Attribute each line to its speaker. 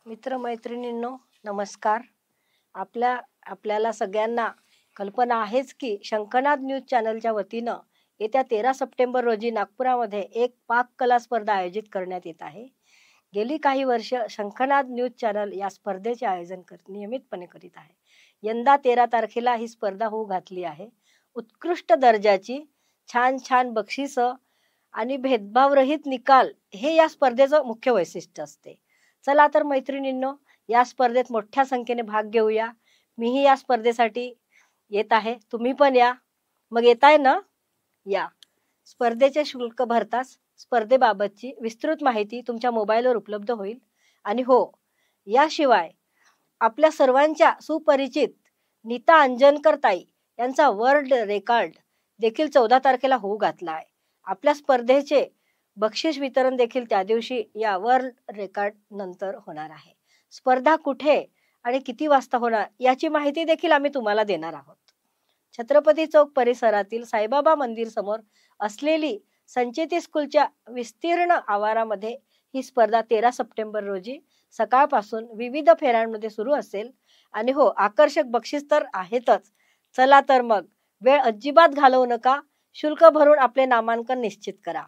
Speaker 1: मित्रमैत्रिणींनो नमस्कार. आपल्याला सगळ्यांना कल्पना आहेच की शंखनाद न्यूज चॅनलच्या वतीनं येत्या 13 सप्टेंबर रोजी नागपुरामध्ये एक पाककला स्पर्धा आयोजित करण्यात येत आहे. गेली काही वर्ष शंखनाद न्यूज चॅनल या स्पर्धेचे आयोजन नियमितपणे करीत आहे. यंदा 13 तारखेला ही स्पर्धा होऊ घातली आहे. उत्कृष्ट दर्जाची छान छान बक्षिसं आणि भेदभावरहित निकाल हे या स्पर्धेचं मुख्य वैशिष्ट्य असते. चला तर मैत्रिणींनो, या स्पर्धेत मोठ्या संख्येने भाग घेऊया. मीही या स्पर्धेसाठी येत आहे, तुम्ही पण या. मग येताय ना? या. स्पर्धेचे शुल्क भरताच स्पर्धेबाबतची विस्तृत माहिती तुमच्या मोबाईलवर उपलब्ध होईल. आणि हो, याशिवाय आपल्या सर्वांच्या सुपरिचित नीता अंजनकर ताई यांचा वर्ल्ड रेकॉर्ड देखील 14 तारखेला होऊ घातला आहे. आपल्या स्पर्धेचे बक्षीस वितरण देखील त्या दिवशी या वर्ल्ड रेकॉर्ड नंतर होणार आहे. स्पर्धा कुठे आणि किती वाजता होणार याची माहिती देखील आम्ही तुम्हाला देणार आहोत. छत्रपती चौक परिसरातील साईबाबा मंदिर समोर असलेली संचेती स्कूलच्या विस्तीर्ण आवारामध्ये ही स्पर्धा 13 सप्टेंबर रोजी सकाळपासून विविध फेऱ्यांमध्ये सुरू असेल. आणि हो, आकर्षक बक्षीस तर आहेतच. चला तर मग वेळ अजिबात घालवू नका, शुल्क भरून आपले नामांकन निश्चित करा.